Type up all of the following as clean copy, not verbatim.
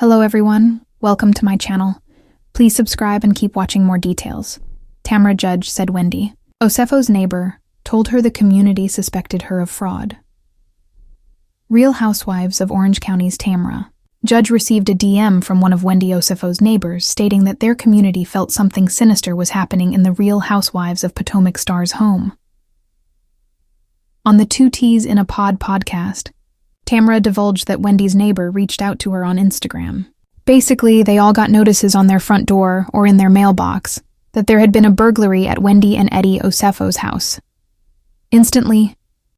Hello everyone, welcome to my channel. Please subscribe and keep watching more details. Tamra Judge said Wendy. Osefo's neighbor told her the community suspected her of fraud. Real Housewives of Orange County's Tamra. Judge received a DM from one of Wendy Osefo's neighbors stating that their community felt something sinister was happening in the Real Housewives of Potomac star's home. On the Two T's in a Pod podcast, Tamra divulged that Wendy's neighbor reached out to her on Instagram. Basically, they all got notices on their front door or in their mailbox that there had been a burglary at Wendy and Eddie Osefo's house. Instantly,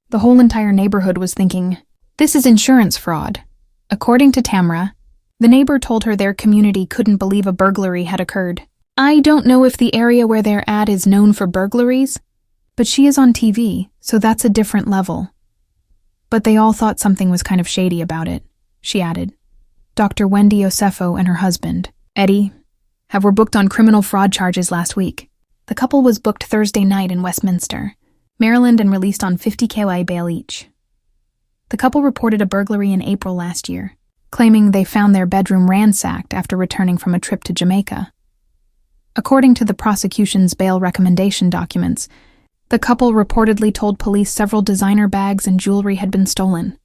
the whole entire neighborhood was thinking, this is insurance fraud. According to Tamra, the neighbor told her their community couldn't believe a burglary had occurred. I don't know if the area where they're at is known for burglaries, but she is on TV, so that's a different level. But they all thought something was kind of shady about it, she added. Dr. Wendy Osefo and her husband, Eddie, were booked on criminal fraud charges last week. The couple was booked Thursday night in Westminster, Maryland, and released on $50,000 bail each. The couple reported a burglary in April last year, claiming they found their bedroom ransacked after returning from a trip to Jamaica. According to the prosecution's bail recommendation documents, the couple reportedly told police several designer bags and jewelry had been stolen.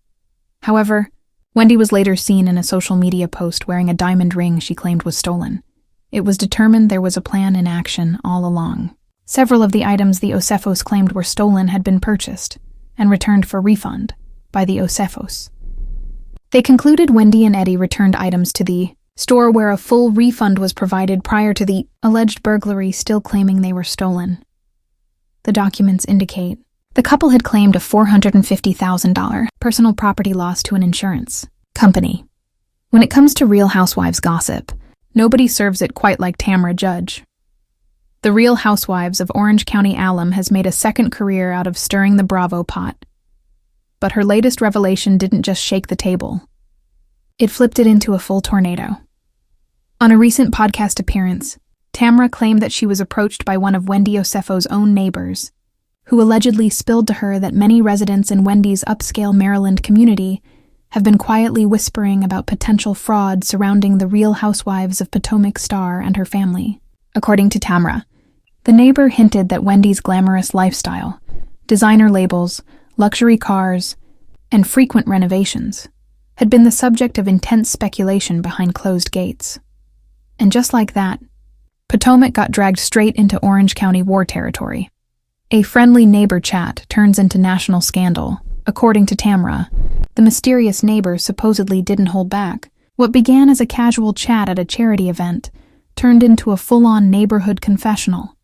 However, Wendy was later seen in a social media post wearing a diamond ring she claimed was stolen. It was determined there was a plan in action all along. Several of the items the Osefos claimed were stolen had been purchased and returned for refund by the Osefos. They concluded Wendy and Eddie returned items to the store where a full refund was provided prior to the alleged burglary, still claiming they were stolen. The documents indicate the couple had claimed a $450,000 personal property loss to an insurance company. When it comes to Real Housewives gossip, nobody serves it quite like Tamra Judge. The Real Housewives of Orange County alum has made a second career out of stirring the Bravo pot. But her latest revelation didn't just shake the table. It flipped it into a full tornado. On a recent podcast appearance, Tamra claimed that she was approached by one of Wendy Osefo's own neighbors, who allegedly spilled to her that many residents in Wendy's upscale Maryland community have been quietly whispering about potential fraud surrounding the Real Housewives of Potomac star and her family. According to Tamra, the neighbor hinted that Wendy's glamorous lifestyle, designer labels, luxury cars, and frequent renovations had been the subject of intense speculation behind closed gates. And just like that, Potomac got dragged straight into Orange County war territory. A friendly neighbor chat turns into national scandal. According to Tamra, the mysterious neighbor supposedly didn't hold back. What began as a casual chat at a charity event turned into a full-on neighborhood confessional.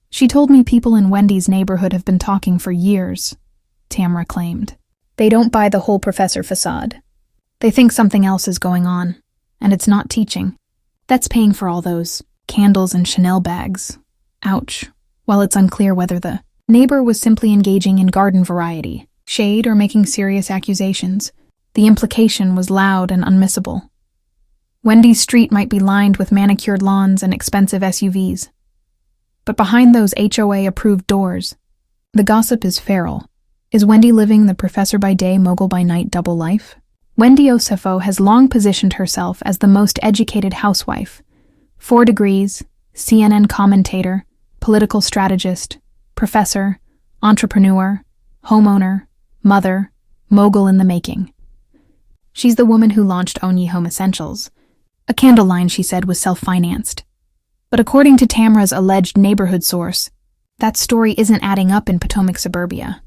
She told me people in Wendy's neighborhood have been talking for years, Tamra claimed. They don't buy the whole professor facade. They think something else is going on, and it's not teaching. That's paying for all those candles and Chanel bags. Ouch. While it's unclear whether the neighbor was simply engaging in garden variety, shade, or making serious accusations, the implication was loud and unmissable. Wendy's street might be lined with manicured lawns and expensive SUVs. But behind those HOA-approved doors, the gossip is feral. Is Wendy living the professor by day, mogul by night double life? Wendy Osefo has long positioned herself as the most educated housewife. 4 degrees, CNN commentator, political strategist, professor, entrepreneur, homeowner, mother, mogul in the making. She's the woman who launched Own Ye Home Essentials, a candle line she said was self-financed. But according to Tamra's alleged neighborhood source, that story isn't adding up in Potomac suburbia.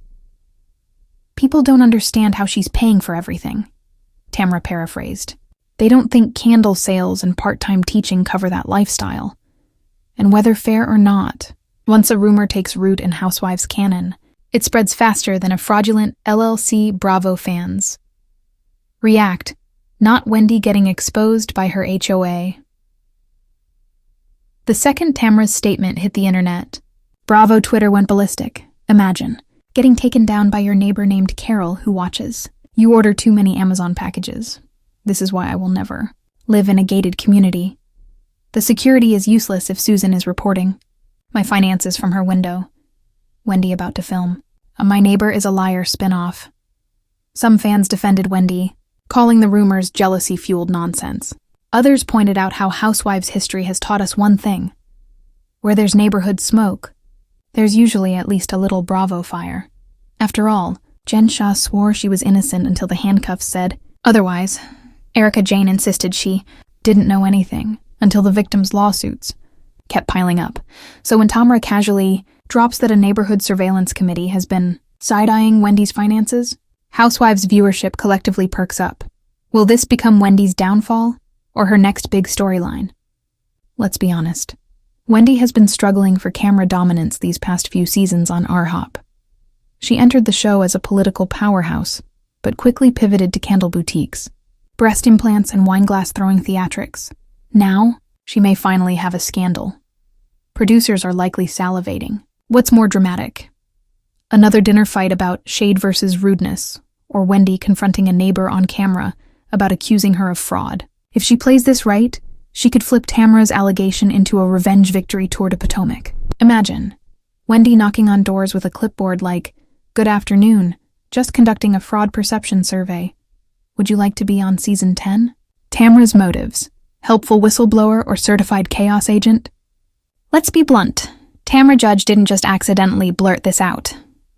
People don't understand how she's paying for everything, Tamra paraphrased. They don't think candle sales and part-time teaching cover that lifestyle. And whether fair or not, once a rumor takes root in Housewives canon, it spreads faster than a fraudulent LLC Bravo fans. React, not Wendy getting exposed by her HOA. The second Tamra's statement hit the internet, Bravo Twitter went ballistic. Imagine getting taken down by your neighbor named Carol who watches. You order too many Amazon packages. This is why I will never live in a gated community. The security is useless if Susan is reporting. My finances from her window. Wendy about to film. A My Neighbor is a Liar spin-off. Some fans defended Wendy, calling the rumors jealousy-fueled nonsense. Others pointed out how Housewives history has taught us one thing. Where there's neighborhood smoke, there's usually at least a little Bravo fire. After all, Jen Shah swore she was innocent until the handcuffs said otherwise. Erica Jane insisted she didn't know anything until the victim's lawsuits kept piling up. So when Tamra casually drops that a neighborhood surveillance committee has been side-eyeing Wendy's finances, Housewives viewership collectively perks up. Will this become Wendy's downfall or her next big storyline? Let's be honest. Wendy has been struggling for camera dominance these past few seasons on RHOP. She entered the show as a political powerhouse, but quickly pivoted to candle boutiques, breast implants, and wine-glass-throwing theatrics. Now, she may finally have a scandal. Producers are likely salivating. What's more dramatic? Another dinner fight about shade versus rudeness, or Wendy confronting a neighbor on camera about accusing her of fraud. If she plays this right, she could flip Tamra's allegation into a revenge victory tour to Potomac. Imagine Wendy knocking on doors with a clipboard like, "Good afternoon, just conducting a fraud perception survey. Would you like to be on season 10? Tamra's motives: helpful whistleblower or certified chaos agent? Let's be blunt. Tamra Judge didn't just accidentally blurt this out.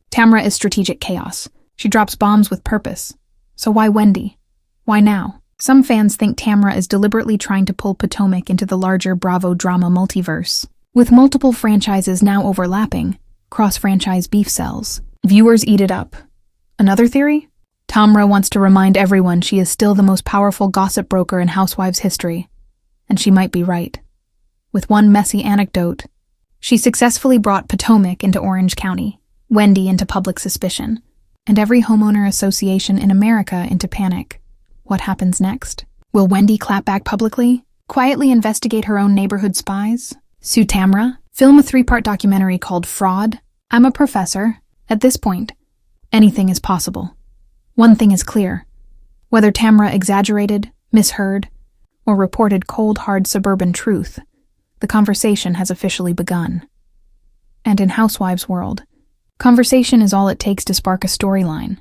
Tamra is strategic chaos. She drops bombs with purpose. So why Wendy? Why now? Some fans think Tamra is deliberately trying to pull Potomac into the larger Bravo drama multiverse. With multiple franchises now overlapping, cross-franchise beef sells. Viewers eat it up. Another theory? Tamra wants to remind everyone she is still the most powerful gossip broker in Housewives history. And she might be right. With one messy anecdote, she successfully brought Potomac into Orange County, Wendy into public suspicion, and every homeowner association in America into panic. What happens next? Will Wendy clap back publicly? Quietly investigate her own neighborhood spies? Sue Tamra? Film a 3-part documentary called Fraud? I'm a professor. At this point, anything is possible. One thing is clear. Whether Tamra exaggerated, misheard, or reported cold, hard suburban truth, the conversation has officially begun. And in Housewives' world, conversation is all it takes to spark a storyline.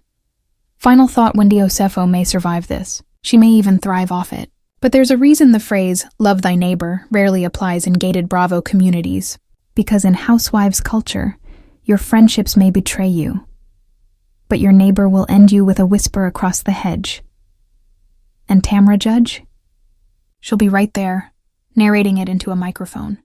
Final thought: Wendy Osefo may survive this. She may even thrive off it. But there's a reason the phrase, "love thy neighbor," rarely applies in gated Bravo communities. Because in Housewives culture, your friendships may betray you, but your neighbor will end you with a whisper across the hedge. And Tamra Judge? She'll be right there, narrating it into a microphone.